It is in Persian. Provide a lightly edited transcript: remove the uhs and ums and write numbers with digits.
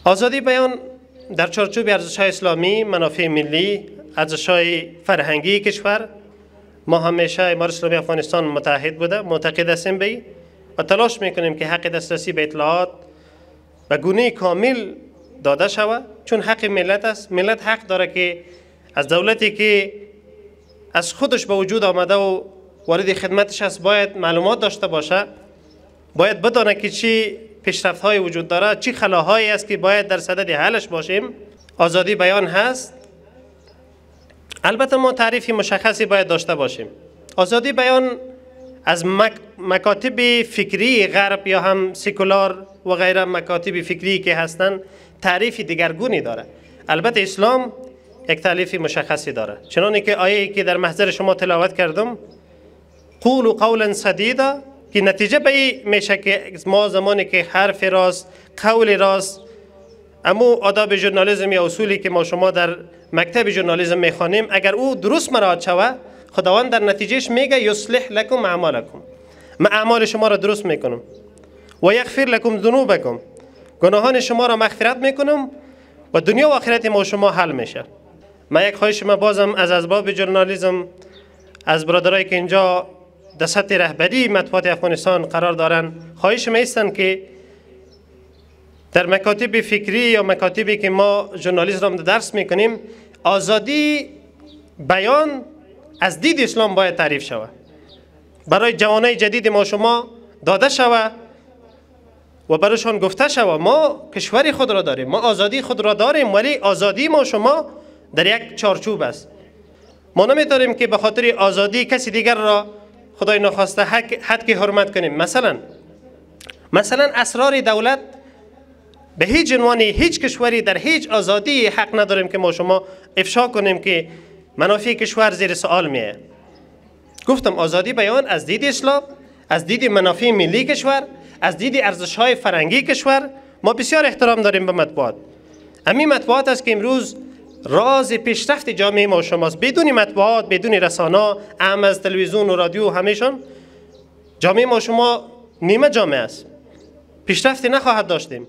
آزادی بیان در چارچوب ارزش‌های اسلامی، منافع ملی، ارزش‌های فرهنگی کشور، ما همیشه امارت اسلامی افغانستان متحد بوده، معتقد هستیم به و تلاش میکنیم که حق دسترسی به اطلاعات به گونه کامل داده شود، چون حق ملت است. ملت حق داره که از دولتی که از خودش به وجود آمده و وارد خدمتش است باید معلومات داشته باشه، باید بدانه که چی پیشرفت‌های وجود داره، چی خلاهایی است که باید در صدد حلش باشیم. آزادی بیان هست. البته ما تعریفی مشخصی باید داشته باشیم. آزادی بیان از مکاتب فکری غرب یا هم سکولار و غیره مکاتب فکری که هستند تعریف دیگرگونی داره. البته اسلام یک تعریف مشخصی داره، چنانه که آیه‌ای که در محضر شما تلاوت کردم، قولوا قولا سدیدا، که نتیجه به این میشه که ما زمانی که حرف راست، قول راست، اما آداب ژورنالیسم یا اصولی که ما شما در مکتب ژورنالیسم میخوانیم، اگر او درست مراعات شود، خداوند در نتیجهش میگه یصلح لکم اعمالکم، من اعمال شما را درست میکنم و یغفر لکم ذنوبکم، گناهان شما را مغفرت میکنم و دنیا و آخرت ما شما حل میشه. من یک خواهش ما بازم از اسباب ژورنالیسم، از برادرایی که اینجا در سطح رهبری مطبوعات افغانستان قرار دارن، خواهش ما ایستن که در مکاتب فکری یا مکاتبی که ما ژورنالیسم را درس میکنیم، آزادی بیان از دید اسلام باید تعریف شود، برای جوانای جدید ما شما داده شود و برایشان گفته شود ما کشور خود را داریم، ما آزادی خود را داریم، ولی آزادی ما شما در یک چارچوب است. ما نمیتونیم که به خاطر آزادی کسی دیگر را خدای نخواسته حد که حرمت کنیم. مثلا اسرار دولت به هیچ عنوان هیچ کشوری در هیچ آزادی حق نداریم که ما شما افشا کنیم که منافع کشور زیر سوال میه. گفتم آزادی بیان از دید اسلام، از دید منافع ملی کشور، از دید ارزش‌های فرهنگی کشور ما بسیار احترام داریم به مطبوعات. همین مطبوعات است که امروز راز پیشرفت جامعه ما شماست. بدون مطبوعات، بدون رسانه، اهم از تلویزیون و رادیو، همیشون جامعه ما شما نیمه جامعه است، پیشرفتی نخواهد داشتیم.